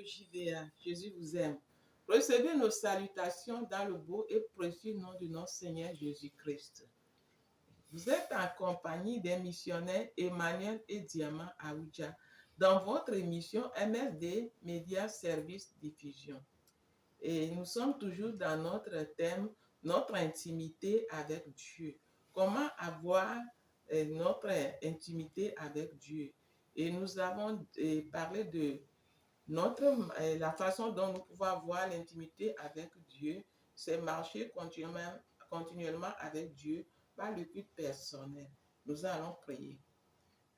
Radio JVA. Jésus vous aime. Recevez nos salutations dans le beau et précieux nom de notre Seigneur Jésus-Christ. Vous êtes en compagnie des missionnaires Emmanuel et Diamant Aoudja dans votre émission MSD Media Service Diffusion. Et nous sommes toujours dans notre thème, notre intimité avec Dieu. Comment avoir notre intimité avec Dieu? Et nous avons parlé de la façon dont nous pouvons avoir l'intimité avec Dieu, c'est marcher continuellement avec Dieu par le culte personnel. Nous allons prier.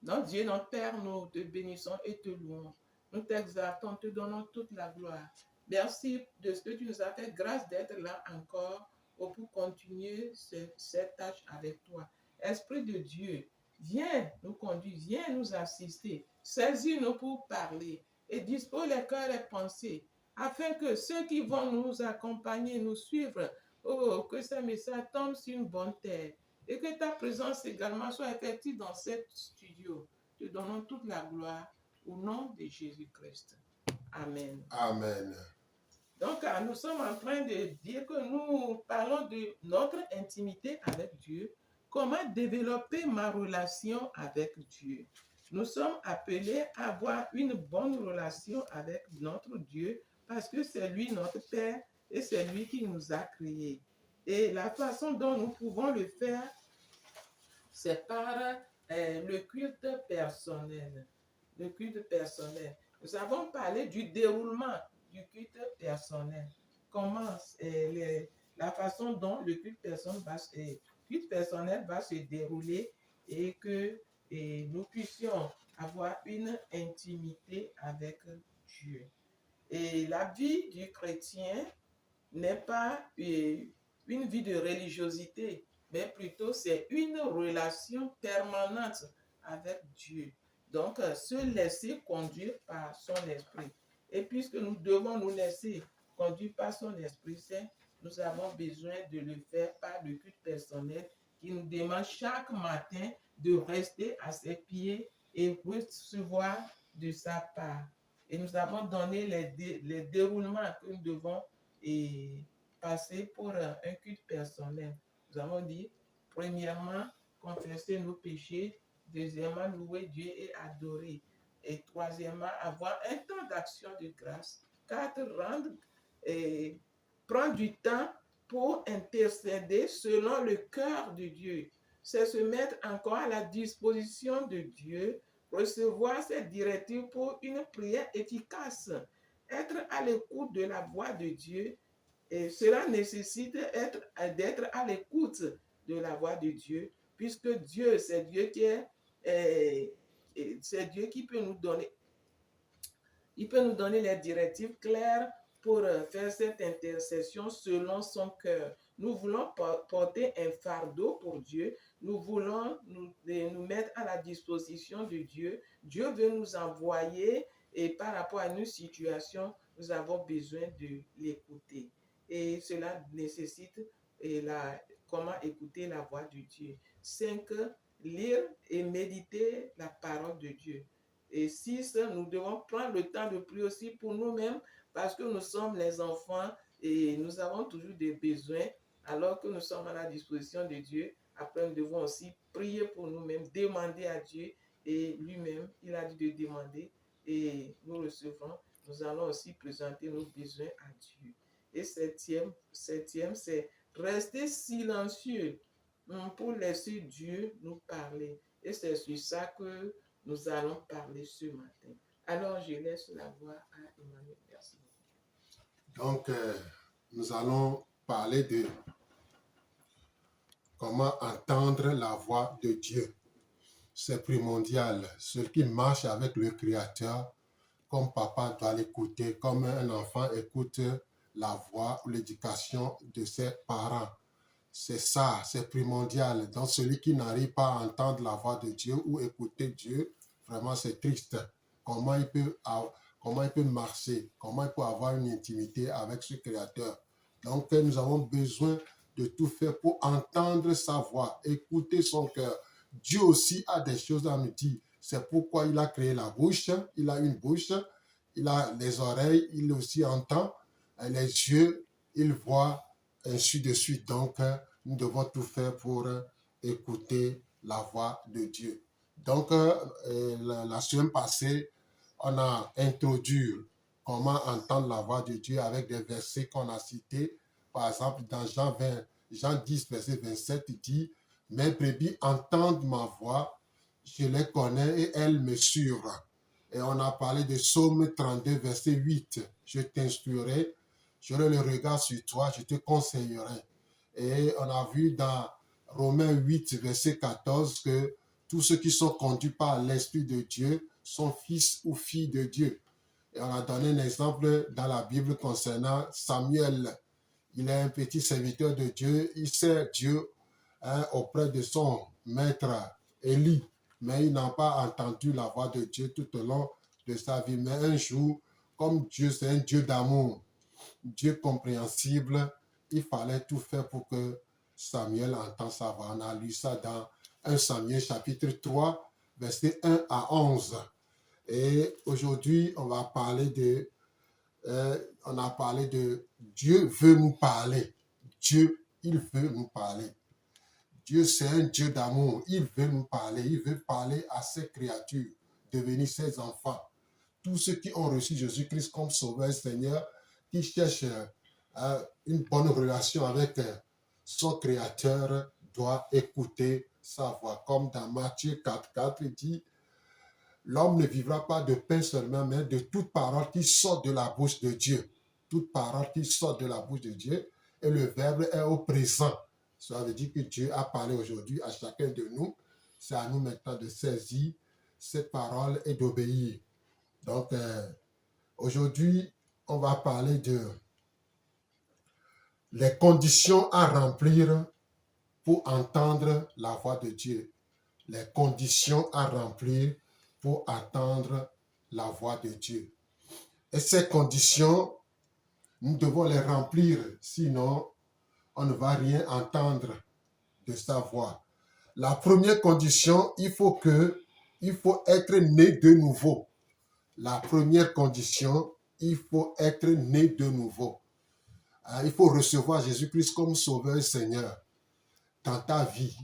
Notre Dieu, notre Père, nous te bénissons et te louons. Nous t'exaltons, te donnons toute la gloire. Merci de ce que tu nous as fait grâce d'être là encore pour continuer cette tâche avec toi. Esprit de Dieu, viens nous conduire, viens nous assister, saisis-nous pour parler et dispose les cœurs et les pensées afin que ceux qui vont nous accompagner, nous suivre, que ce message tombe sur une bonne terre et que ta présence également soit effective dans cet studio. Te donnons toute la gloire au nom de Jésus-Christ. Amen. Amen. Donc, nous sommes en train de dire que nous parlons de notre intimité avec Dieu. Comment développer ma relation avec Dieu? Nous sommes appelés à avoir une bonne relation avec notre Dieu parce que c'est lui notre Père et c'est lui qui nous a créés. Et la façon dont nous pouvons le faire, c'est par le culte personnel. Le culte personnel. Nous avons parlé du déroulement du culte personnel. Comment la façon dont le culte personnel va se dérouler et que nous puissions avoir une intimité avec Dieu. Et la vie du chrétien n'est pas une vie de religiosité, mais plutôt c'est une relation permanente avec Dieu. Donc, se laisser conduire par son esprit. Et puisque nous devons nous laisser conduire par son Esprit Saint, nous avons besoin de le faire par le culte personnel qui nous demande chaque matin de rester à ses pieds et recevoir de sa part. Et nous avons donné les déroulements que nous devons passer pour un culte personnel. Nous avons dit, premièrement, confesser nos péchés. Deuxièmement, louer Dieu et adorer. Et troisièmement, avoir un temps d'action de grâce. 4, prendre du temps pour intercéder selon le cœur de Dieu. C'est se mettre encore à la disposition de Dieu, recevoir ses directives pour une prière efficace, être à l'écoute de la voix de Dieu. Et cela nécessite d'être à l'écoute de la voix de Dieu, puisque Dieu, c'est Dieu qui c'est Dieu qui peut nous donner. Il peut nous donner les directives claires pour faire cette intercession selon son cœur. Nous voulons porter un fardeau pour Dieu. Nous voulons nous mettre à la disposition de Dieu. Dieu veut nous envoyer et par rapport à une situation, nous avons besoin de l'écouter. Et cela nécessite comment écouter la voix de Dieu. 5, lire et méditer la parole de Dieu. Et 6, nous devons prendre le temps de prier aussi pour nous-mêmes parce que nous sommes les enfants et nous avons toujours des besoins alors que nous sommes à la disposition de Dieu. Après, nous devons aussi prier pour nous-mêmes, demander à Dieu et lui-même, il a dit de demander et nous recevrons. Nous allons aussi présenter nos besoins à Dieu. Et septième, c'est rester silencieux pour laisser Dieu nous parler. Et c'est sur ça que nous allons parler ce matin. Alors, je laisse la voix à Emmanuel. Merci. Donc, nous allons parler de comment entendre la voix de Dieu. C'est primordial. Celui qui marche avec le Créateur, comme papa doit l'écouter, comme un enfant écoute la voix ou l'éducation de ses parents. C'est ça, c'est primordial. Donc, celui qui n'arrive pas à entendre la voix de Dieu ou écouter Dieu, vraiment, c'est triste. Comment il peut marcher? Comment il peut avoir une intimité avec ce Créateur? Donc, nous avons besoin de tout faire pour entendre sa voix, écouter son cœur. Dieu aussi a des choses à nous dire. C'est pourquoi il a créé la bouche. Il a une bouche il a les oreilles, il aussi entend, et les yeux, il voit, ainsi de suite. Donc, nous devons tout faire pour écouter la voix de Dieu. Donc, la semaine passée, on a introduit comment entendre la voix de Dieu avec des versets qu'on a cités. Par exemple, dans Jean 10, verset 27, il dit « Mes brebis entendent ma voix, je les connais et elles me suivent. » Et on a parlé de Psaume 32, verset 8. « Je t'instruirai, j'aurai le regard sur toi, je te conseillerai. » Et on a vu dans Romains 8, verset 14, que tous ceux qui sont conduits par l'Esprit de Dieu sont fils ou filles de Dieu. Et on a donné un exemple dans la Bible concernant Samuel. Il est un petit serviteur de Dieu, il sert Dieu auprès de son maître Élie, mais il n'a pas entendu la voix de Dieu tout au long de sa vie. Mais un jour, comme Dieu, c'est un Dieu d'amour, Dieu compréhensible, il fallait tout faire pour que Samuel entende sa voix. On a lu ça dans 1 Samuel chapitre 3, versets 1 à 11. Et aujourd'hui, on a parlé de Dieu veut nous parler. Dieu, il veut nous parler. Dieu, c'est un Dieu d'amour. Il veut nous parler. Il veut parler à ses créatures, devenir ses enfants. Tous ceux qui ont reçu Jésus-Christ comme Sauveur et Seigneur, qui cherchent une bonne relation avec son Créateur, doivent écouter sa voix. Comme dans Matthieu 4, il dit « L'homme ne vivra pas de pain seulement, mais de toute parole qui sort de la bouche de Dieu. » Toute parole qui sort de la bouche de Dieu. Et le verbe est au présent. Ça veut dire que Dieu a parlé aujourd'hui à chacun de nous. C'est à nous maintenant de saisir cette parole et d'obéir. Donc, aujourd'hui, on va parler de les conditions à remplir pour entendre la voix de Dieu. Les conditions à remplir pour entendre la voix de Dieu. Et ces conditions, nous devons les remplir, sinon on ne va rien entendre de sa voix. La première condition, il faut être né de nouveau. La première condition, il faut être né de nouveau. Il faut recevoir Jésus-Christ comme Sauveur et Seigneur dans ta vie.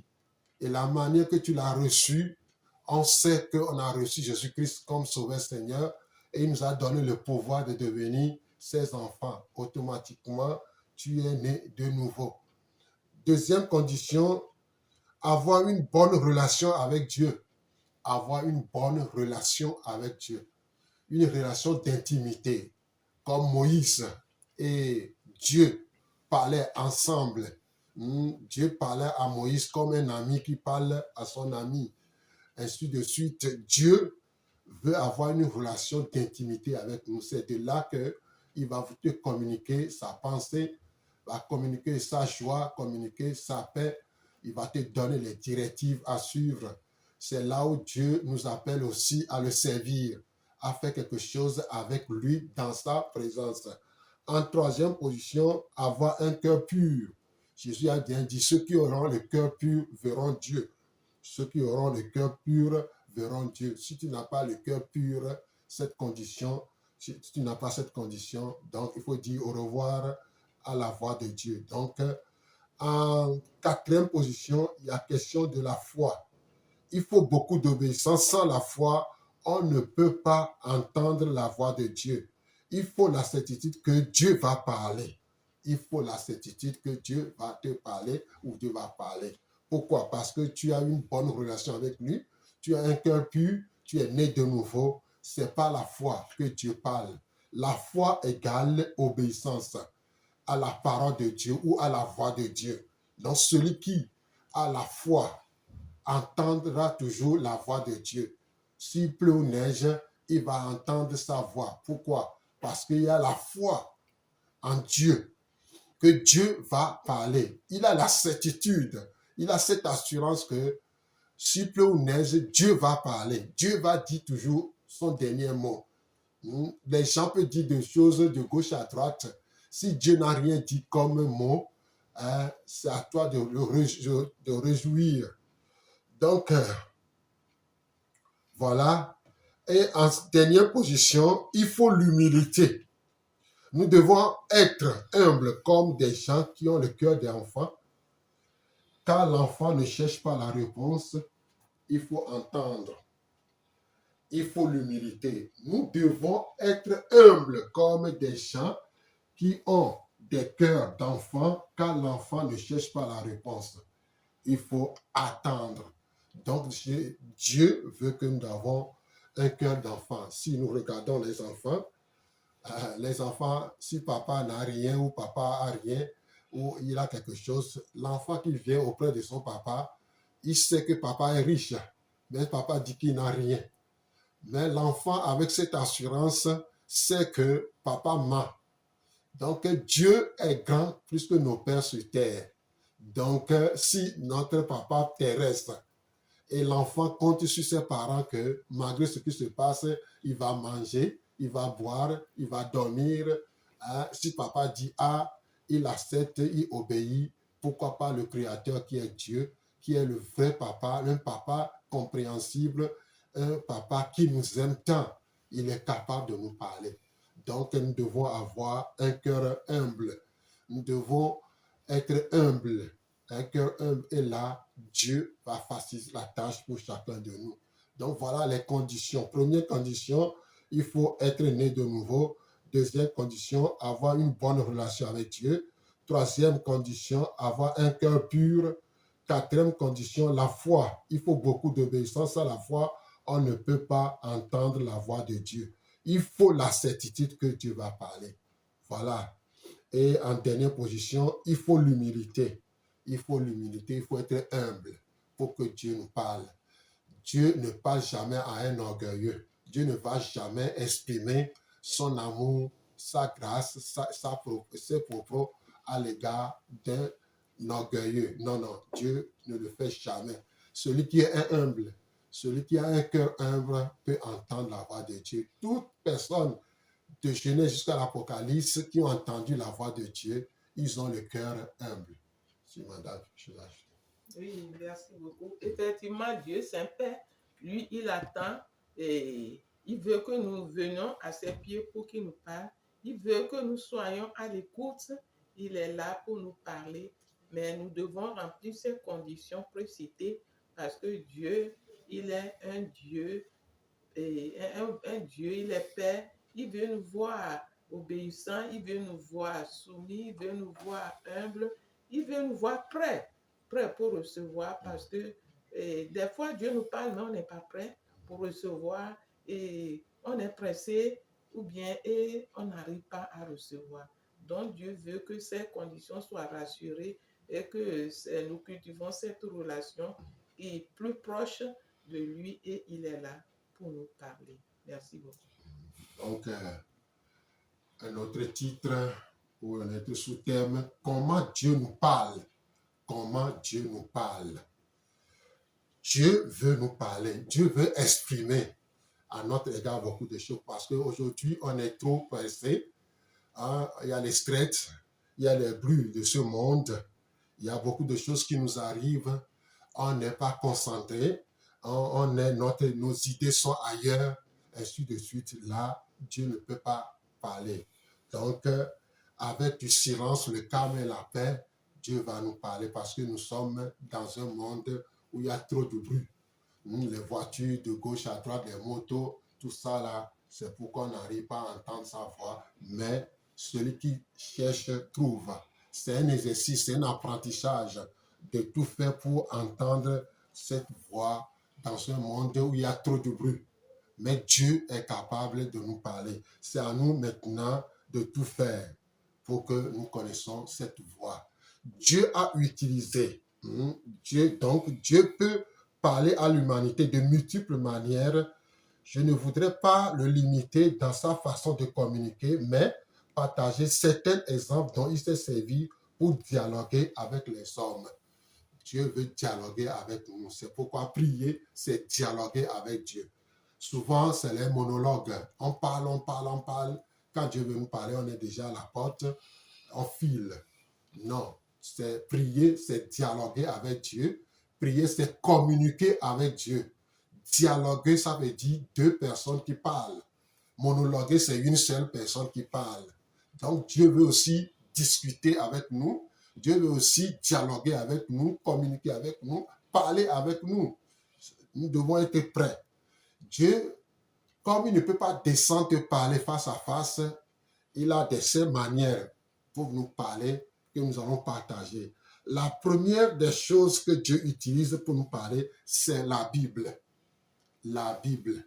Et la manière que tu l'as reçu, on sait qu'on a reçu Jésus-Christ comme Sauveur et Seigneur et il nous a donné le pouvoir de devenir ses enfants. Automatiquement, tu es né de nouveau. Deuxième condition, avoir une bonne relation avec Dieu. Avoir une bonne relation avec Dieu. Une relation d'intimité. Comme Moïse et Dieu parlaient ensemble. Dieu parlait à Moïse comme un ami qui parle à son ami. Ainsi de suite, Dieu veut avoir une relation d'intimité avec nous. C'est de là qu'il va te communiquer sa pensée, va communiquer sa joie, communiquer sa paix. Il va te donner les directives à suivre. C'est là où Dieu nous appelle aussi à le servir, à faire quelque chose avec lui dans sa présence. En troisième position, avoir un cœur pur. Jésus a bien dit, ceux qui auront le cœur pur verront Dieu. Ceux qui auront le cœur pur verront Dieu. Si tu n'as pas le cœur pur, cette condition, si tu n'as pas cette condition, donc il faut dire au revoir à la voix de Dieu. Donc, en quatrième position, il y a question de la foi. Il faut beaucoup d'obéissance. Sans la foi, on ne peut pas entendre la voix de Dieu. Il faut la certitude que Dieu va parler. Il faut la certitude que Dieu va te parler ou Dieu va parler. Pourquoi? Parce que tu as une bonne relation avec lui, tu as un cœur pur, tu es né de nouveau. Ce n'est pas la foi que Dieu parle. La foi égale obéissance à la parole de Dieu ou à la voix de Dieu. Donc celui qui a la foi entendra toujours la voix de Dieu. S'il pleut ou neige, il va entendre sa voix. Pourquoi? Parce qu'il y a la foi en Dieu, que Dieu va parler. Il a la certitude, il a cette assurance que s'il pleut ou neige, Dieu va parler. Dieu va dire toujours son dernier mot. Les gens peuvent dire des choses de gauche à droite. Si Dieu n'a rien dit comme mot, c'est à toi de réjouir. Donc, voilà. Et en dernière position, il faut l'humilité. Nous devons être humbles comme des gens qui ont le cœur d'enfant. Quand l'enfant ne cherche pas la réponse, il faut entendre. Il faut l'humilité. Nous devons être humbles comme des gens qui ont des cœurs d'enfants quand l'enfant ne cherche pas la réponse. Il faut attendre. Donc, Dieu veut que nous avons un cœur d'enfant. Si nous regardons les enfants, si papa n'a rien ou papa a rien, ou il a quelque chose, l'enfant qui vient auprès de son papa, il sait que papa est riche, mais papa dit qu'il n'a rien. Mais l'enfant, avec cette assurance, sait que papa ment. Donc, Dieu est grand plus que nos pères sur terre. Donc, si notre papa terrestre et l'enfant compte sur ses parents que malgré ce qui se passe, il va manger, il va boire, il va dormir. Hein? Si papa dit A, il accepte, il obéit. Pourquoi pas le Créateur qui est Dieu, qui est le vrai papa, un papa compréhensible, un papa qui nous aime tant. Il est capable de nous parler. Donc, nous devons avoir un cœur humble. Nous devons être humbles. Un cœur humble est là, Dieu va faciliter la tâche pour chacun de nous. Donc voilà les conditions. Première condition, il faut être né de nouveau. Deuxième condition, avoir une bonne relation avec Dieu. Troisième condition, avoir un cœur pur. Quatrième condition, la foi. Il faut beaucoup d'obéissance à la foi. On ne peut pas entendre la voix de Dieu. Il faut la certitude que Dieu va parler. Voilà. Et en dernière position, il faut l'humilité. Il faut l'humilité, il faut être humble pour que Dieu nous parle. Dieu ne parle jamais à un orgueilleux. Dieu ne va jamais exprimer son amour, sa grâce, ses propos à l'égard d'un orgueilleux. Non, non, Dieu ne le fait jamais. Celui qui est humble, celui qui a un cœur humble peut entendre la voix de Dieu. Toute personne de Genèse jusqu'à l'Apocalypse qui ont entendu la voix de Dieu, ils ont le cœur humble. Si madame, je l'ai ajouté. Oui, merci beaucoup. Effectivement, Dieu Saint-Père, lui, il attend et il veut que nous venions à ses pieds pour qu'il nous parle. Il veut que nous soyons à l'écoute. Il est là pour nous parler. Mais nous devons remplir ces conditions précitées parce que Dieu, il est un Dieu, un Dieu, il est Père. Il veut nous voir obéissants, il veut nous voir soumis, il veut nous voir humbles, il veut nous voir prêts pour recevoir parce que des fois Dieu nous parle mais on n'est pas prêt pour recevoir et on est pressé ou bien et on n'arrive pas à recevoir. Donc Dieu veut que ces conditions soient rassurées et que nous cultivons cette relation qui est plus proche de lui et il est là pour nous parler. Merci beaucoup. Donc, un autre titre ou un autre sous-thème, comment Dieu nous parle. Comment Dieu nous parle. Dieu veut nous parler. Dieu veut exprimer à notre égard beaucoup de choses parce qu'aujourd'hui, on est trop pressé. Hein? Il y a les stress, il y a les bruits de ce monde. Il y a beaucoup de choses qui nous arrivent. On n'est pas concentré. Nos idées sont ailleurs. Ainsi de suite. Là, Dieu ne peut pas parler. Donc, avec du silence, le calme et la paix, Dieu va nous parler parce que nous sommes dans un monde où il y a trop de bruit. Les voitures de gauche à droite, les motos, tout ça là, c'est pourquoi on n'arrive pas à entendre sa voix. Mais celui qui cherche trouve. C'est un exercice, c'est un apprentissage de tout faire pour entendre cette voix dans un monde où il y a trop de bruit. Mais Dieu est capable de nous parler. C'est à nous maintenant de tout faire pour que nous connaissions cette voix. Dieu a utilisé, Dieu peut parler à l'humanité de multiples manières. Je ne voudrais pas le limiter dans sa façon de communiquer, mais partager certains exemples dont il s'est servi pour dialoguer avec les hommes. Dieu veut dialoguer avec nous. C'est pourquoi prier, c'est dialoguer avec Dieu. Souvent, c'est les monologues. On parle. Quand Dieu veut nous parler, on est déjà à la porte, on file. Non, c'est prier, c'est dialoguer avec Dieu. Prier, c'est communiquer avec Dieu. Dialoguer, ça veut dire deux personnes qui parlent. Monologuer, c'est une seule personne qui parle. Donc, Dieu veut aussi discuter avec nous. Dieu veut aussi dialoguer avec nous, communiquer avec nous, parler avec nous. Nous devons être prêts. Dieu, comme il ne peut pas descendre et parler face à face, il a de ses manières pour nous parler que nous allons partager. La première des choses que Dieu utilise pour nous parler, c'est la Bible. La Bible.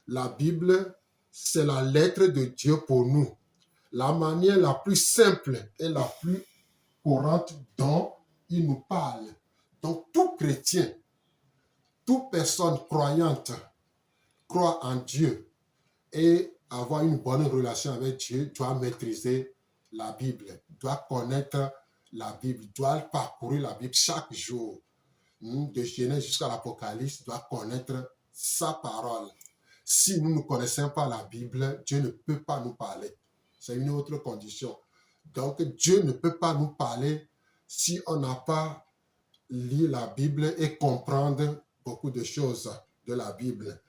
La Bible, c'est la lettre de Dieu pour nous. La manière la plus simple et la plus courante dont il nous parle. Donc, tout chrétien, toute personne croyante croit en Dieu et avoir une bonne relation avec Dieu doit maîtriser la Bible, doit connaître la Bible, doit parcourir la Bible chaque jour. De Genèse jusqu'à l'Apocalypse, doit connaître sa parole. Si nous ne connaissons pas la Bible, Dieu ne peut pas nous parler. C'est une autre condition. Donc, Dieu ne peut pas nous parler si on n'a pas lu la Bible et comprendre beaucoup de choses de la Bible.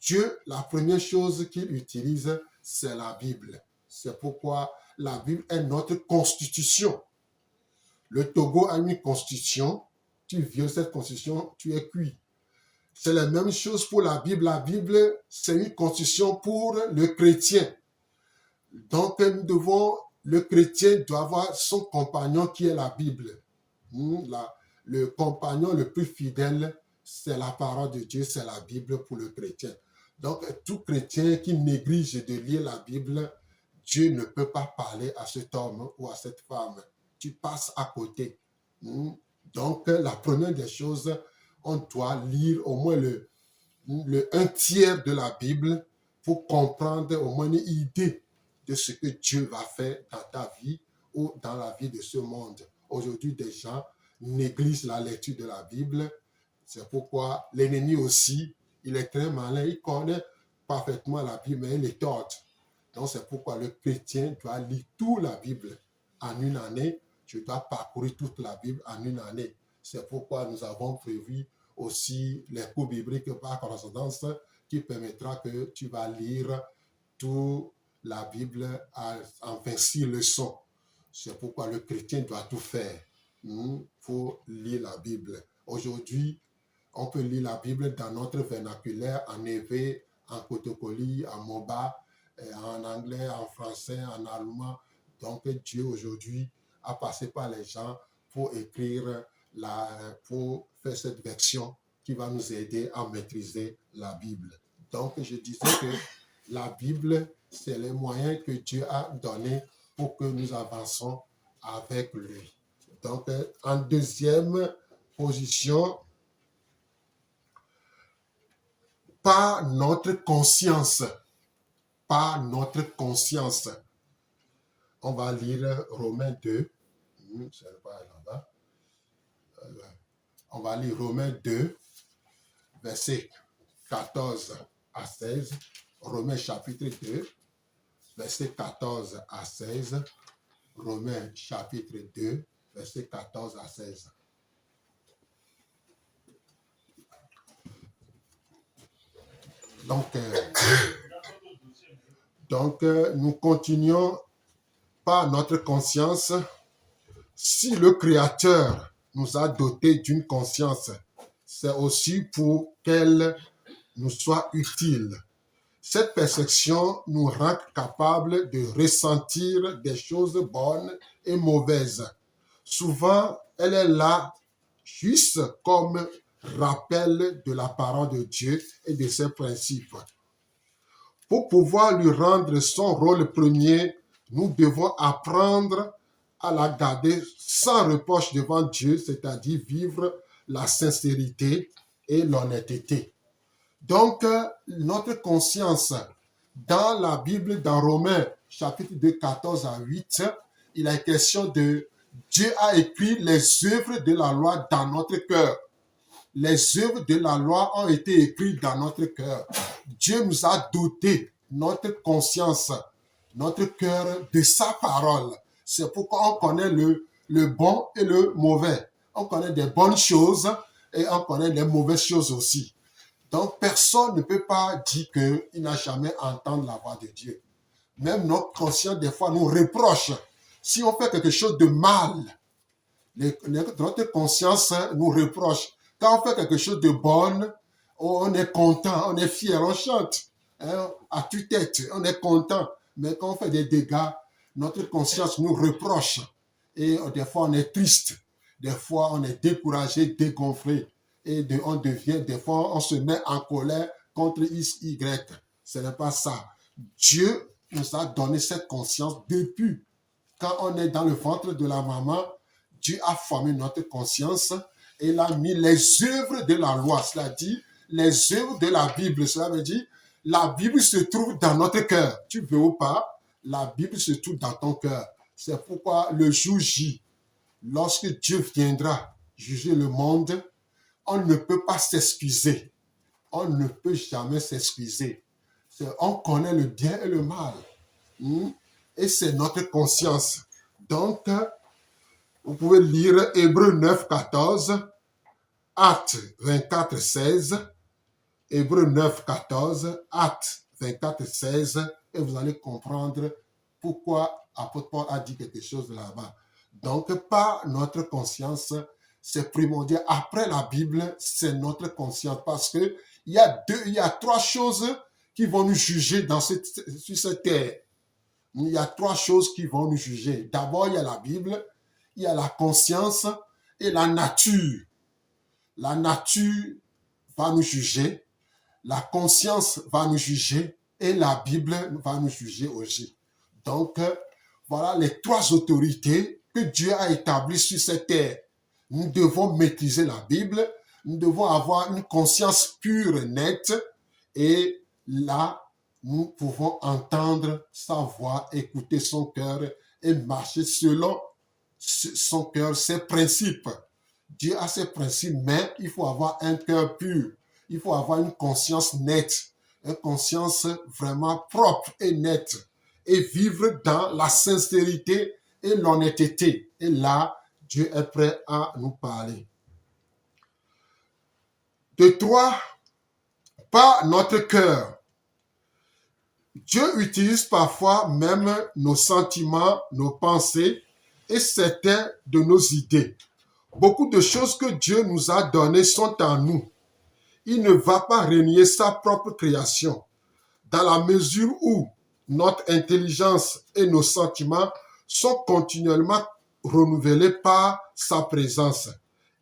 Dieu, la première chose qu'il utilise, c'est la Bible. C'est pourquoi la Bible est notre constitution. Le Togo a une constitution. Tu violes cette constitution, tu es cuit. C'est la même chose pour la Bible. La Bible, c'est une constitution pour le chrétien. Donc, le chrétien doit avoir son compagnon qui est la Bible. Le compagnon le plus fidèle, c'est la parole de Dieu, c'est la Bible pour le chrétien. Donc, tout chrétien qui néglige de lire la Bible, Dieu ne peut pas parler à cet homme ou à cette femme. Tu passes à côté. Donc, la première des choses, on doit lire au moins un tiers de la Bible pour comprendre au moins une idée de ce que Dieu va faire dans ta vie ou dans la vie de ce monde. Aujourd'hui, des gens négligent la lecture de la Bible. C'est pourquoi l'ennemi aussi, il est très malin, il connaît parfaitement la Bible, mais il est tort. Donc, c'est pourquoi le chrétien doit lire toute la Bible en une année. Tu dois parcourir toute la Bible en une année. C'est pourquoi nous avons prévu aussi les cours bibliques par correspondance qui permettra que tu vas lire toute la Bible en 26 leçons. C'est pourquoi le chrétien doit tout faire pour lire la Bible. Aujourd'hui, on peut lire la Bible dans notre vernaculaire, en Ewe, en Kotokoli, en Moba, en anglais, en français, en allemand. Donc Dieu aujourd'hui a passé par les gens pour écrire, pour faire cette version qui va nous aider à maîtriser la Bible. Donc je disais que la Bible, c'est les moyens que Dieu a donnés pour que nous avançons avec lui. Donc en deuxième position, par notre conscience. Par notre conscience. On va lire Romains 2. On va lire Romains 2, versets 14 à 16. Romains chapitre 2, versets 14 à 16. Romains chapitre 2, versets 14 à 16. Donc, nous continuons par notre conscience. Si le Créateur nous a dotés d'une conscience, c'est aussi pour qu'elle nous soit utile. Cette perception nous rend capables de ressentir des choses bonnes et mauvaises. Souvent, elle est là juste comme rappel de la parole de Dieu et de ses principes. Pour pouvoir lui rendre son rôle premier, nous devons apprendre à la garder sans reproche devant Dieu, c'est-à-dire vivre la sincérité et l'honnêteté. Donc, notre conscience, dans la Bible, dans Romains, chapitre 2, 14 à 8, il est question de Dieu a écrit les œuvres de la loi dans notre cœur. Les œuvres de la loi ont été écrites dans notre cœur. Dieu nous a doté notre conscience, notre cœur de sa parole. C'est pourquoi on connaît le bon et le mauvais. On connaît des bonnes choses et on connaît les mauvaises choses aussi. Donc, personne ne peut pas dire qu'il n'a jamais entendu la voix de Dieu. Même notre conscience, des fois, nous reproche. Si on fait quelque chose de mal, notre conscience nous reproche. Quand on fait quelque chose de bon, on est content, on est fier, on chante. Hein, à tue-tête, on est content. Mais quand on fait des dégâts, notre conscience nous reproche. Et des fois, on est triste. Des fois, on est découragé, dégonflé. Et on devient, des fois, on se met en colère contre X, Y. Ce n'est pas ça. Dieu nous a donné cette conscience depuis quand on est dans le ventre de la maman. Dieu a formé notre conscience et il a mis les œuvres de la loi. Cela dit, les œuvres de la Bible. Cela veut dire, la Bible se trouve dans notre cœur. Tu veux ou pas, la Bible se trouve dans ton cœur. C'est pourquoi le jour J, lorsque Dieu viendra juger le monde, on ne peut pas s'excuser. On ne peut jamais s'excuser. On connaît le bien et le mal. Et c'est notre conscience. Donc, vous pouvez lire Hébreux 9, 14, Actes 24, 16, Hébreux 9, 14, Actes 24, 16, et vous allez comprendre pourquoi l'apôtre Paul a dit quelque chose là-bas. Donc, par notre conscience, c'est primordial. Après la Bible, c'est notre conscience parce que il y a trois choses qui vont nous juger sur cette terre. Il y a trois choses qui vont nous juger. D'abord, il y a la Bible, il y a la conscience et la nature. La nature va nous juger, la conscience va nous juger et la Bible va nous juger aussi. Donc, voilà les trois autorités que Dieu a établies sur cette terre. Nous devons maîtriser la Bible, nous devons avoir une conscience pure et nette et là, nous pouvons entendre sa voix, écouter son cœur et marcher selon son cœur, ses principes. Dieu a ses principes, mais il faut avoir un cœur pur. Il faut avoir une conscience nette, une conscience vraiment propre et nette, et vivre dans la sincérité et l'honnêteté. Et là, Dieu est prêt à nous parler. De trois, par notre cœur. Dieu utilise parfois même nos sentiments, nos pensées et certaines de nos idées. Beaucoup de choses que Dieu nous a données sont en nous. Il ne va pas renier sa propre création. Dans la mesure où notre intelligence et nos sentiments sont continuellement renouvelés par sa présence,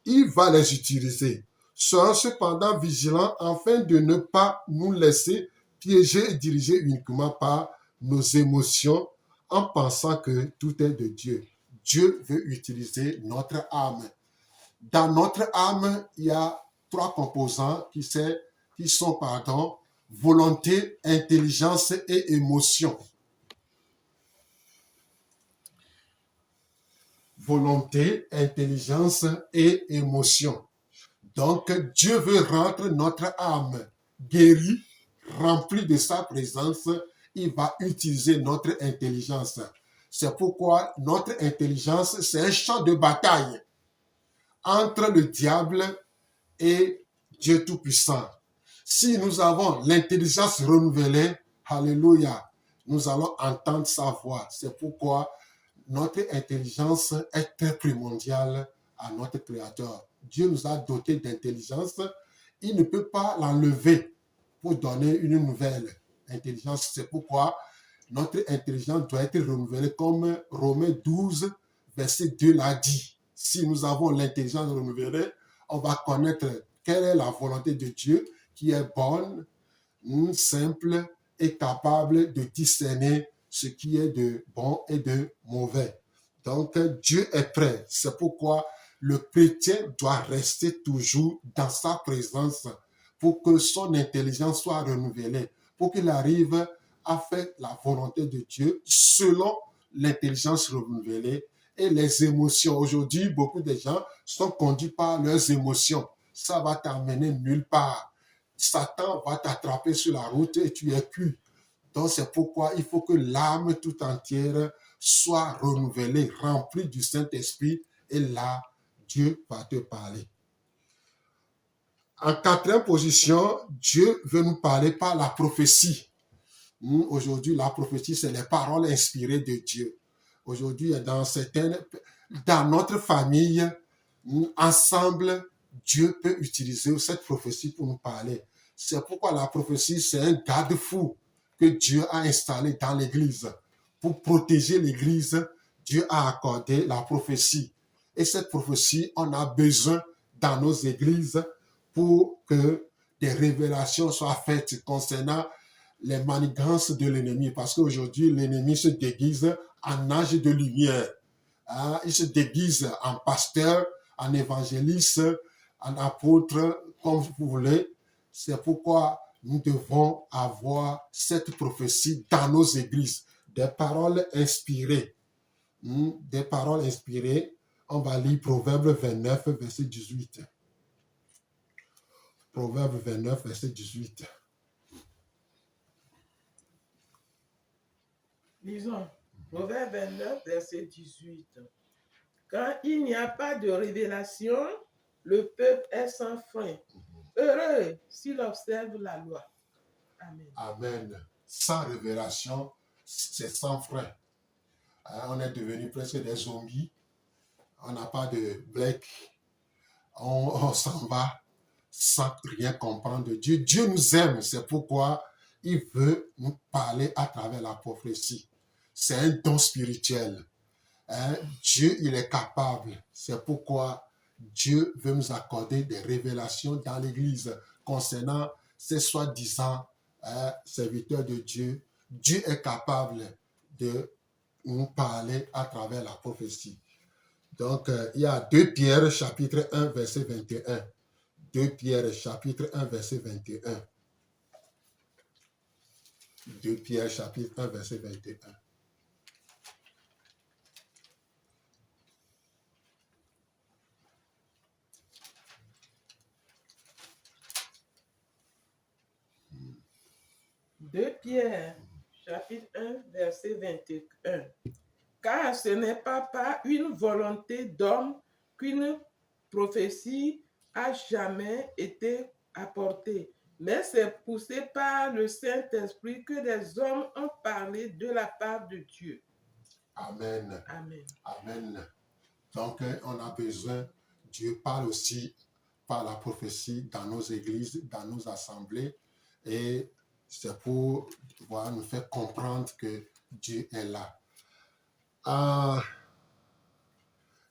il va les utiliser. Soyons cependant vigilants afin de ne pas nous laisser piéger et diriger uniquement par nos émotions en pensant que tout est de Dieu. Dieu veut utiliser notre âme. Dans notre âme, il y a trois composants qui sont volonté, intelligence et émotion. Volonté, intelligence et émotion. Donc, Dieu veut rendre notre âme guérie, remplie de sa présence. Il va utiliser notre intelligence. C'est pourquoi notre intelligence, c'est un champ de bataille entre le diable et Dieu Tout-Puissant. Si nous avons l'intelligence renouvelée, alléluia, nous allons entendre sa voix. C'est pourquoi notre intelligence est très primordiale à notre Créateur. Dieu nous a dotés d'intelligence. Il ne peut pas l'enlever pour donner une nouvelle intelligence. C'est pourquoi notre intelligence doit être renouvelée comme Romains 12, verset 2 l'a dit. Si nous avons l'intelligence renouvelée, on va connaître quelle est la volonté de Dieu qui est bonne, simple et capable de discerner ce qui est de bon et de mauvais. Donc, Dieu est prêt. C'est pourquoi le chrétien doit rester toujours dans sa présence pour que son intelligence soit renouvelée, pour qu'il arrive à faire la volonté de Dieu selon l'intelligence renouvelée et les émotions. Aujourd'hui, beaucoup de gens sont conduits par leurs émotions. Ça va t'amener nulle part. Satan va t'attraper sur la route et tu es cuit. Donc, c'est pourquoi il faut que l'âme tout entière soit renouvelée, remplie du Saint-Esprit. Et là, Dieu va te parler. En quatrième position, Dieu veut nous parler par la prophétie. Aujourd'hui, la prophétie, c'est les paroles inspirées de Dieu. Aujourd'hui, dans notre famille, ensemble, Dieu peut utiliser cette prophétie pour nous parler. C'est pourquoi la prophétie, c'est un garde-fou que Dieu a installé dans l'Église. Pour protéger l'Église, Dieu a accordé la prophétie. Et cette prophétie, on a besoin dans nos églises pour que des révélations soient faites concernant les manigances de l'ennemi. Parce qu'aujourd'hui, l'ennemi se déguise en ange de lumière. Il se déguise en pasteur, en évangéliste, en apôtre, comme vous voulez. C'est pourquoi nous devons avoir cette prophétie dans nos églises. Des paroles inspirées. Des paroles inspirées. On va lire Proverbe 29, verset 18. Proverbe 29, verset 18. Lisons. Proverbe 29, verset 18. Quand il n'y a pas de révélation, le peuple est sans frein. Heureux s'il observe la loi. Amen. Amen. Sans révélation, c'est sans frein. On est devenu presque des zombies. On n'a pas de break. On s'en va sans rien comprendre de Dieu. Dieu nous aime, c'est pourquoi il veut nous parler à travers la prophétie. C'est un don spirituel. Dieu, il est capable. C'est pourquoi Dieu veut nous accorder des révélations dans l'Église concernant ces soi-disant serviteurs de Dieu. Dieu est capable de nous parler à travers la prophétie. Donc, il y a 2 Pierre, chapitre 1, verset 21. 2 Pierre, chapitre 1, verset 21. 2 Pierre, chapitre 1, verset 21. Deux Pierre, chapitre 1, verset 21. Car ce n'est pas par une volonté d'homme qu'une prophétie a jamais été apportée, mais c'est poussé par le Saint-Esprit que des hommes ont parlé de la part de Dieu. Amen. Amen. Amen. Donc, on a besoin, Dieu parle aussi par la prophétie dans nos églises, dans nos assemblées, et c'est pour nous faire comprendre que Dieu est là.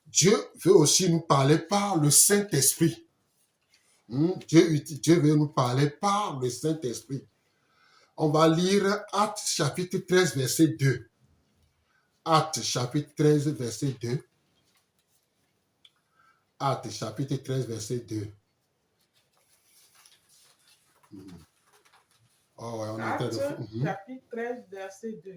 Dieu veut aussi nous parler par le Saint-Esprit. Dieu veut nous parler par le Saint-Esprit. On va lire Actes chapitre 13, verset 2. Actes chapitre 13, verset 2. Actes chapitre 13, verset 2. Oh, ouais, on Actes est chapitre 13, verset 2.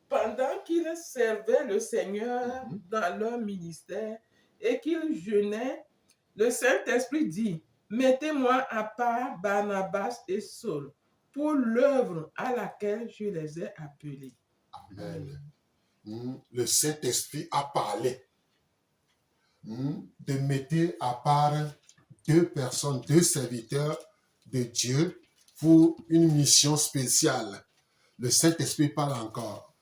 Pendant qu'ils servaient le Seigneur dans leur ministère et qu'ils jeûnaient, le Saint-Esprit dit, mettez-moi à part Barnabas et Saul pour l'œuvre à laquelle je les ai appelés. Amen. Le Saint-Esprit a parlé de mettre à part 2 personnes, 2 serviteurs de Dieu pour une mission spéciale. Le Saint-Esprit parle encore.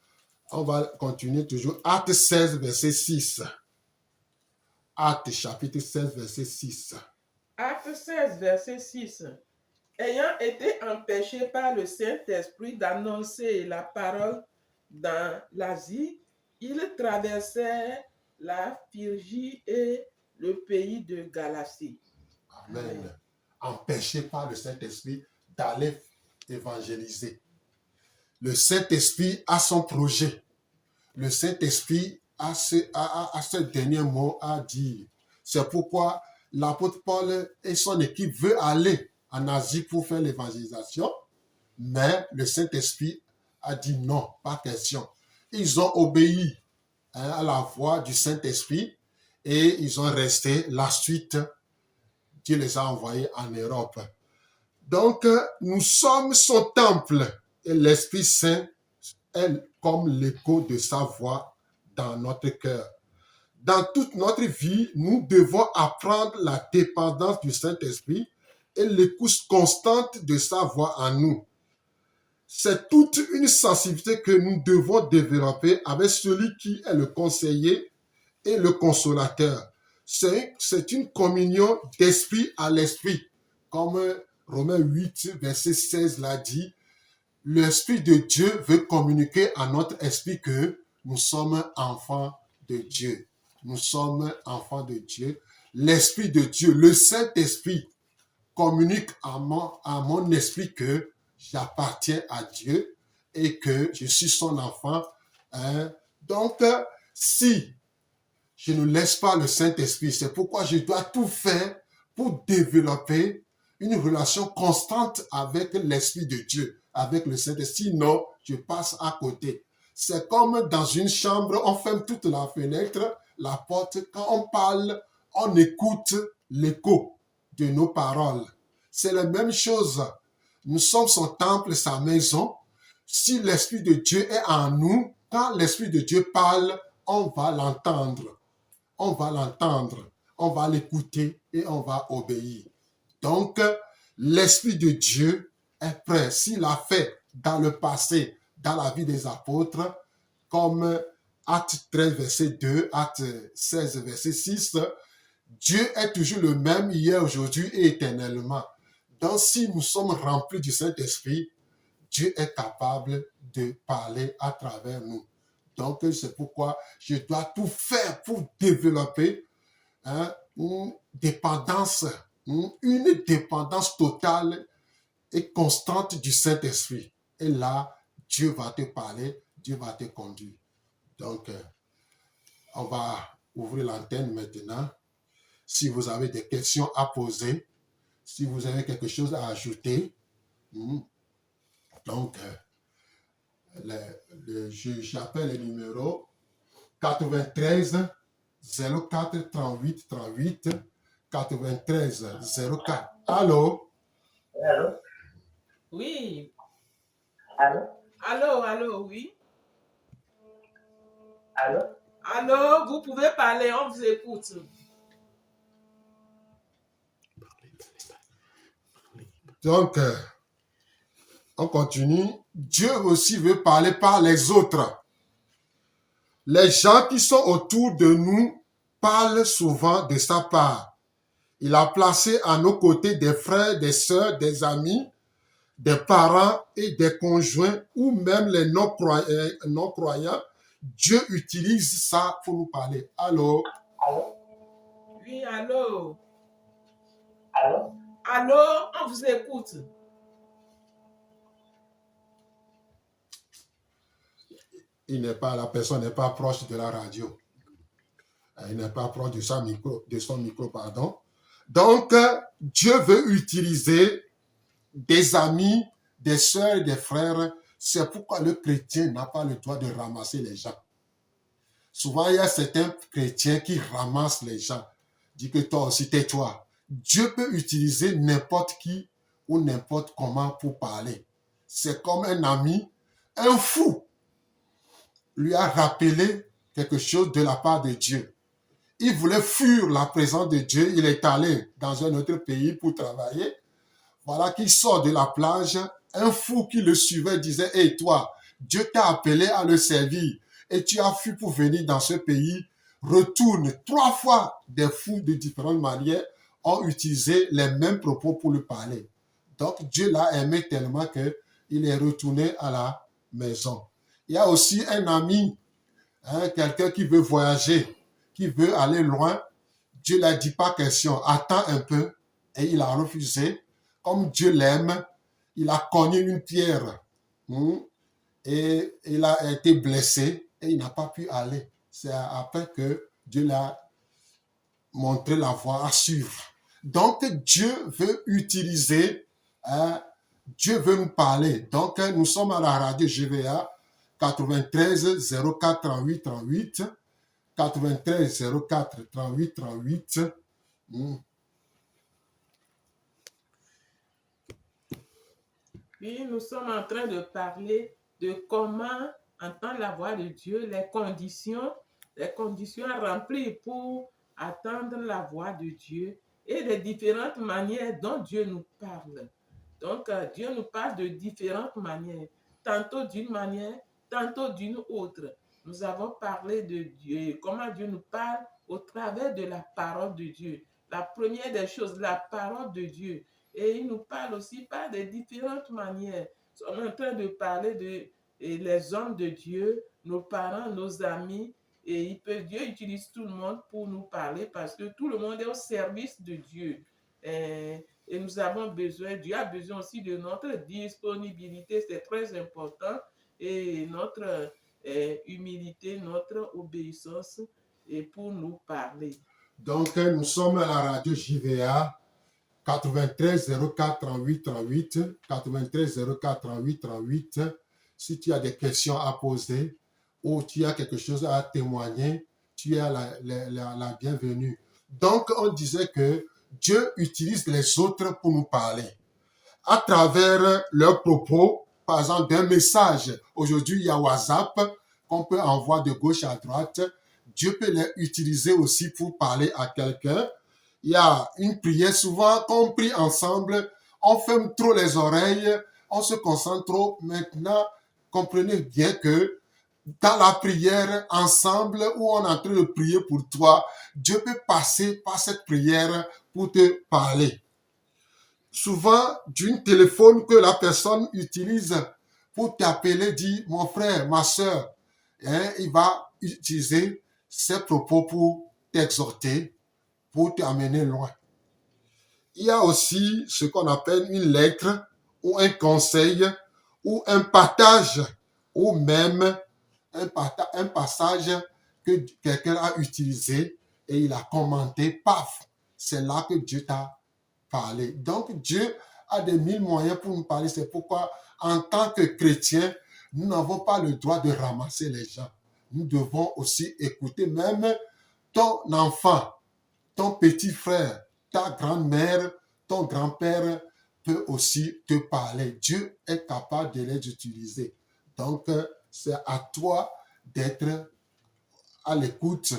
On va continuer toujours. Acte 16, verset 6. Acte chapitre 16, verset 6. Acte 16, verset 6. Ayant été empêchés par le Saint-Esprit d'annoncer la parole dans l'Asie, ils traversèrent la Phrygie et le pays de Galatie. Amen. Empêchés par le Saint-Esprit d'aller évangéliser. Le Saint-Esprit a son projet. Le Saint-Esprit a ce dernier mot à dire. C'est pourquoi l'apôtre Paul et son équipe veulent aller en Asie pour faire l'évangélisation, mais le Saint-Esprit a dit non, pas question. Ils ont obéi à la voix du Saint-Esprit et ils ont resté. La suite, Dieu les a envoyés en Europe. Donc, nous sommes son temple et l'Esprit Saint est comme l'écho de sa voix dans notre cœur. Dans toute notre vie, nous devons apprendre la dépendance du Saint-Esprit et l'écoute constante de sa voix en nous. C'est toute une sensibilité que nous devons développer avec celui qui est le conseiller et le consolateur. C'est une communion d'esprit à l'esprit. Comme Romains 8, verset 16 l'a dit, l'Esprit de Dieu veut communiquer à notre esprit que nous sommes enfants de Dieu. Nous sommes enfants de Dieu. L'Esprit de Dieu, le Saint-Esprit, communique à mon esprit que j'appartiens à Dieu et que je suis son enfant. Donc, si je ne laisse pas le Saint-Esprit, c'est pourquoi je dois tout faire pour développer une relation constante avec l'Esprit de Dieu, avec le Saint-Esprit. Sinon, je passe à côté. C'est comme dans une chambre, on ferme toute la fenêtre, la porte. Quand on parle, on écoute l'écho de nos paroles. C'est la même chose. Nous sommes son temple, sa maison. Si l'Esprit de Dieu est en nous, quand l'Esprit de Dieu parle, on va l'entendre. On va l'entendre, on va l'écouter et on va obéir. Donc, l'Esprit de Dieu est prêt. S'il a fait dans le passé, dans la vie des apôtres, comme Acte 13, verset 2, Acte 16, verset 6, Dieu est toujours le même hier, aujourd'hui et éternellement. Donc, si nous sommes remplis du Saint-Esprit, Dieu est capable de parler à travers nous. Donc, c'est pourquoi je dois tout faire pour développer une dépendance totale et constante du Saint-Esprit. Et là, Dieu va te parler, Dieu va te conduire. Donc, on va ouvrir l'antenne maintenant. Si vous avez des questions à poser, si vous avez quelque chose à ajouter, donc, j'appelle le numéro 93 04 38 38 93 04. Allô? Allô? Oui. Allô? Allô, oui. Allô? Allô, vous pouvez parler, on vous écoute. Donc, on continue. Dieu aussi veut parler par les autres. Les gens qui sont autour de nous parlent souvent de sa part. Il a placé à nos côtés des frères, des sœurs, des amis, des parents et des conjoints ou même les non-croyants. Dieu utilise ça pour nous parler. Allô? Allô? Oui, allô. Allô? Allô, on vous écoute. La personne n'est pas proche de la radio. Il n'est pas proche de son micro, pardon. Donc, Dieu veut utiliser des amis, des sœurs et des frères. C'est pourquoi le chrétien n'a pas le droit de ramasser les gens. Souvent, il y a certains chrétiens qui ramassent les gens. Dis que toi aussi, tais-toi. Dieu peut utiliser n'importe qui ou n'importe comment pour parler. C'est comme un ami, un fou lui a rappelé quelque chose de la part de Dieu. Il voulait fuir la présence de Dieu. Il est allé dans un autre pays pour travailler. Voilà qu'il sort de la plage. Un fou qui le suivait disait, « Hey, toi, Dieu t'a appelé à le servir et tu as fui pour venir dans ce pays. Retourne. » 3 fois, des fous de différentes manières ont utilisé les mêmes propos pour lui parler. Donc, Dieu l'a aimé tellement qu'il est retourné à la maison. Il y a aussi un ami, quelqu'un qui veut voyager, qui veut aller loin. Dieu ne l'a dit pas question, attends un peu. Et il a refusé. Comme Dieu l'aime, il a cogné une pierre. Et il a été blessé et il n'a pas pu aller. C'est après que Dieu l'a montré la voie à suivre. Donc, Dieu veut utiliser, Dieu veut nous parler. Donc, nous sommes à la radio GVA 93 04 38 38 93 04 38 38. Puis nous sommes en train de parler de comment entendre la voix de Dieu, les conditions à remplir pour attendre la voix de Dieu et les différentes manières dont Dieu nous parle. Donc, Dieu nous parle de différentes manières, tantôt d'une manière, tantôt d'une autre. Nous avons parlé de Dieu, comment Dieu nous parle au travers de la parole de Dieu. La première des choses, la parole de Dieu. Et il nous parle aussi par de différentes manières. On est en train de parler de les hommes de Dieu, nos parents, nos amis. Et Dieu utilise tout le monde pour nous parler parce que tout le monde est au service de Dieu. Et nous avons besoin, Dieu a besoin aussi de notre disponibilité, c'est très important, et notre humilité, notre obéissance et pour nous parler. Donc, nous sommes à la radio JVA 93 04 38 38, 93 04 38 38. Si tu as des questions à poser ou tu as quelque chose à témoigner, tu es la bienvenue. Donc, on disait que Dieu utilise les autres pour nous parler. À travers leurs propos, par exemple, d'un message. Aujourd'hui, il y a WhatsApp qu'on peut envoyer de gauche à droite. Dieu peut les utiliser aussi pour parler à quelqu'un. Il y a une prière, souvent, quand on prie ensemble, on ferme trop les oreilles, on se concentre trop. Maintenant, comprenez bien que dans la prière ensemble, où on est en train de prier pour toi, Dieu peut passer par cette prière pour te parler. Souvent, d'une téléphone que la personne utilise pour t'appeler, dit mon frère, ma soeur, il va utiliser ses propos pour t'exhorter, pour t'amener loin. Il y a aussi ce qu'on appelle une lettre ou un conseil ou un partage ou même un passage que quelqu'un a utilisé et il a commenté, paf, c'est là que Dieu t'a parlé. Donc Dieu a des mille moyens pour nous parler. C'est pourquoi en tant que chrétiens, nous n'avons pas le droit de ramasser les gens. Nous devons aussi écouter même ton enfant, ton petit frère, ta grand-mère, ton grand-père peut aussi te parler. Dieu est capable de les utiliser. Donc, c'est à toi d'être à l'écoute.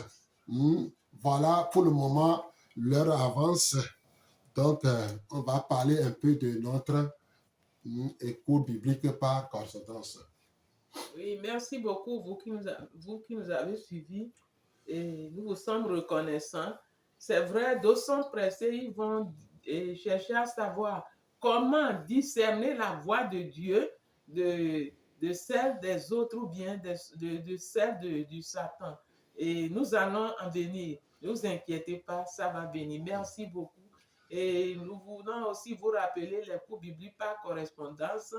Voilà, pour le moment, l'heure avance. Donc, on va parler un peu de notre écoute biblique par correspondance. Oui, merci beaucoup, vous qui nous avez suivis. Et nous vous sommes reconnaissants. C'est vrai, d'autres sont pressés, ils vont chercher à savoir comment discerner la voix de Dieu de celle des autres ou bien de celle du Satan. Et nous allons en venir. Ne vous inquiétez pas, ça va venir. Merci beaucoup. Et nous voulons aussi vous rappeler les cours bibliques par correspondance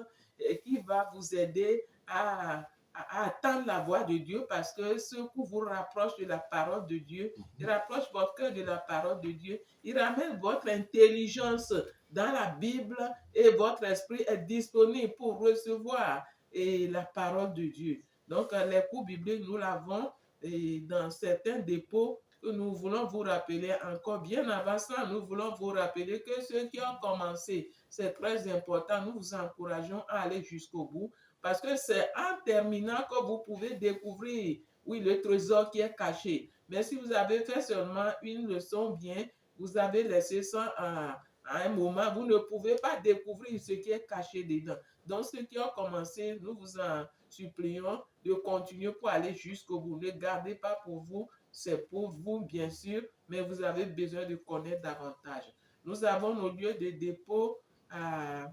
qui va vous aider à attendre la voix de Dieu parce que ce cours vous rapproche de la parole de Dieu, il rapproche votre cœur de la parole de Dieu, il ramène votre intelligence dans la Bible et votre esprit est disponible pour recevoir la parole de Dieu. Donc, les cours bibliques, nous l'avons dans certains dépôts que nous voulons vous rappeler encore bien avant ça. Nous voulons vous rappeler que ceux qui ont commencé, c'est très important. Nous vous encourageons à aller jusqu'au bout parce que c'est en terminant que vous pouvez découvrir, oui, le trésor qui est caché. Mais si vous avez fait seulement une leçon bien, vous avez laissé ça à un moment, vous ne pouvez pas découvrir ce qui est caché dedans. Donc, ceux qui ont commencé, nous vous en supplions de continuer pour aller jusqu'au bout. Ne gardez pas pour vous, c'est pour vous, bien sûr, mais vous avez besoin de connaître davantage. Nous avons nos lieux de dépôt à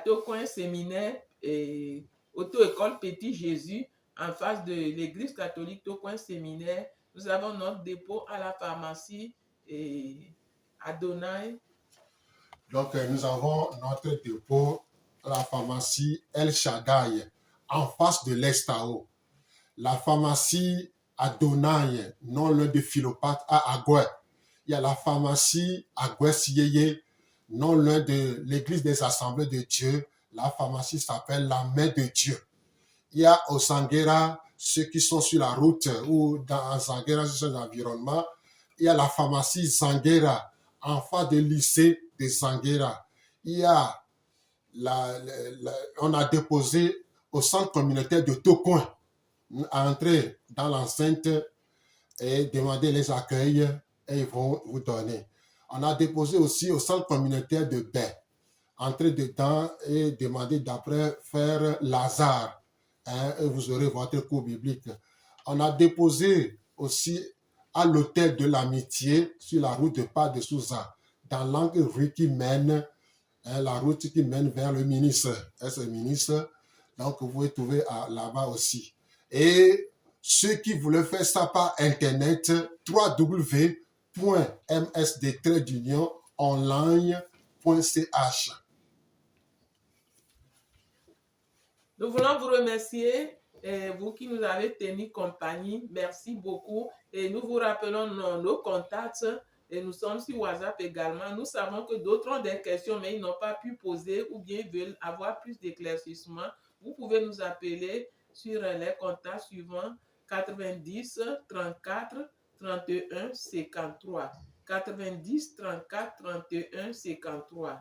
Tocoin Séminaire et Auto-école Petit Jésus, en face de l'église catholique Tocoin Séminaire. Nous avons notre dépôt à la pharmacie Adonai. Donc, nous avons notre dépôt à la pharmacie El Shaddai, en face de l'Estao. La pharmacie Adonai, non l'un de Philopathe à Agoué. Il y a la pharmacie Agoué Siyeye, non l'un de l'église des assemblées de Dieu. La pharmacie s'appelle la main de Dieu. Il y a au Sanguera, ceux qui sont sur la route ou dans Sanguera, sur l'environnement. Il y a la pharmacie Sanguera, en face du lycée de Sanguera. Il y a on a déposé au centre communautaire de Tocoin, à entrer dans l'enceinte et demander les accueils et ils vont vous donner. On a déposé aussi au centre communautaire de Baie. Entrez dedans et demandez d'après faire Lazare. Hein, et vous aurez votre cours biblique. On a déposé aussi à l'hôtel de l'amitié sur la route de Pas de Souza, dans l'angle rue qui mène, la route qui mène vers le ministre. Et ce ministre, donc vous pouvez trouver là-bas aussi. Et ceux qui voulaient faire ça par Internet, www.msd-online.ch. Nous voulons vous remercier, vous qui nous avez tenu compagnie. Merci beaucoup. Et nous vous rappelons nos contacts. Et nous sommes sur WhatsApp également. Nous savons que d'autres ont des questions, mais ils n'ont pas pu poser ou bien veulent avoir plus d'éclaircissements. Vous pouvez nous appeler sur les contacts suivants: 90 34 31 53. 90 34 31 53.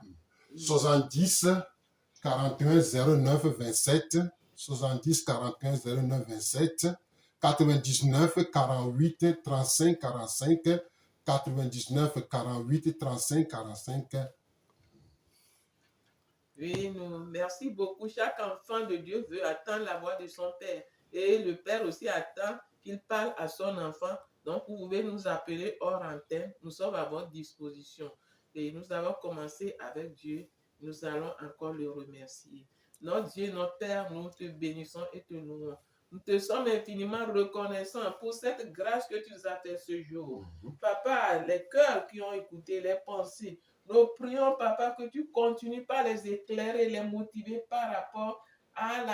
70 41 09 27, 70 41 09 27, 99 48 35 45, 99 48 35 45. Oui, merci beaucoup. Chaque enfant de Dieu veut attendre la voix de son Père. Et le Père aussi attend qu'il parle à son enfant. Donc, vous pouvez nous appeler hors antenne. Nous sommes à votre disposition. Et nous avons commencé avec Dieu. Nous allons encore le remercier. Notre Dieu, notre Père, nous te bénissons et te louons. Nous te sommes infiniment reconnaissants pour cette grâce que tu nous as fait ce jour. Papa, les cœurs qui ont écouté, les pensées, nous prions, Papa, que tu continues par les éclairer, les motiver par rapport à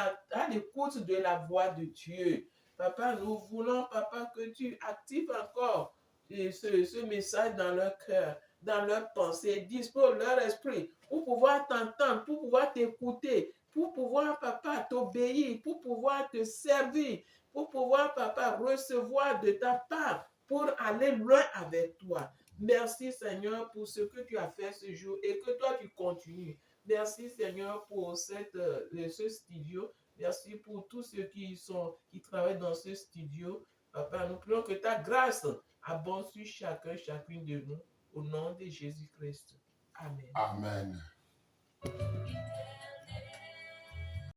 l'écoute de la voix de Dieu. Papa, nous voulons, Papa, que tu actives encore ce message dans leur cœur, dans leurs pensées, dispose leur esprit pour pouvoir t'entendre, pour pouvoir t'écouter, pour pouvoir, Papa, t'obéir, pour pouvoir te servir, pour pouvoir, Papa, recevoir de ta part, pour aller loin avec toi. Merci, Seigneur, pour ce que tu as fait ce jour et que toi, tu continues. Merci, Seigneur, pour ce studio. Merci pour tous ceux qui travaillent dans ce studio. Papa, nous prions que ta grâce abonde sur chacune de nous. Au nom de Jésus-Christ. Amen. Amen.